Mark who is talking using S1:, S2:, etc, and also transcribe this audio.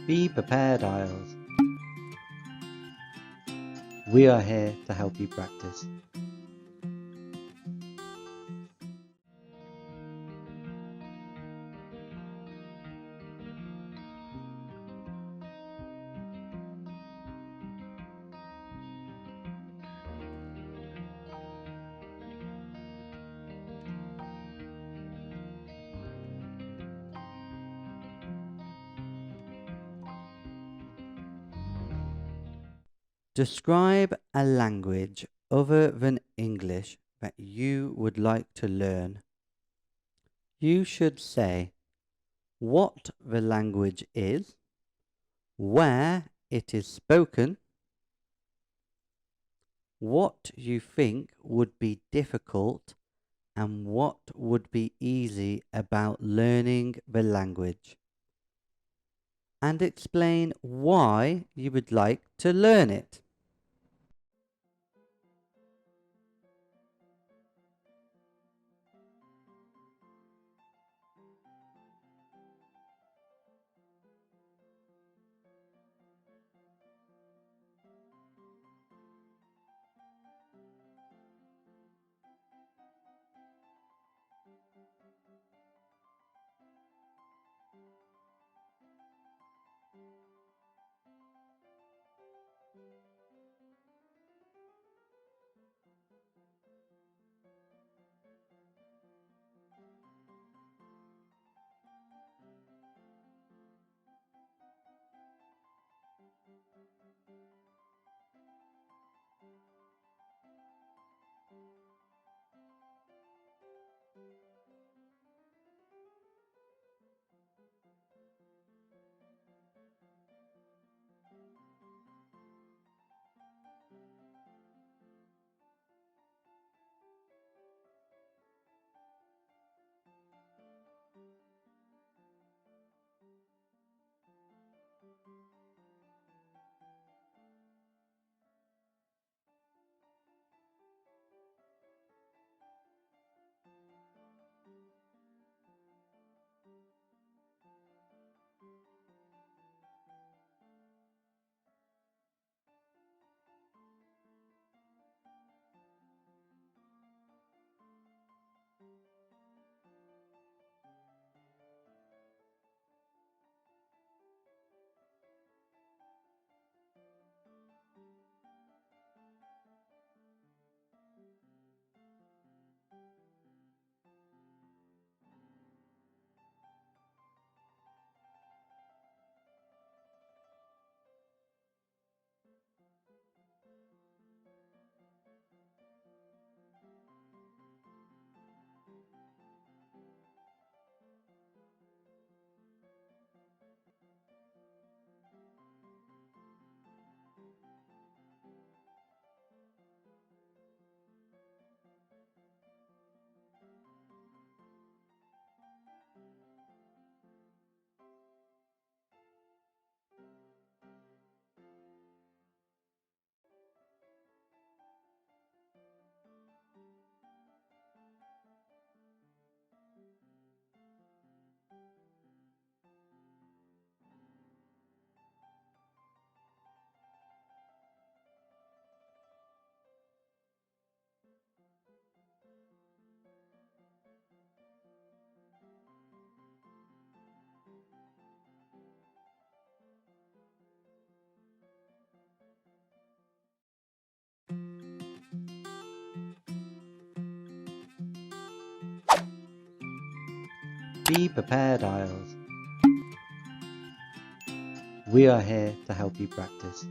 S1: Be prepared, IELTS. We are here to help you practice. Describe a language other than English that you would like to learn. You should say what the language is, where it is spoken, what you think would be difficult, and what would be easy about learning the language, and explain why you would like to learn it. Be prepared, IELTS. We are here to help you practice.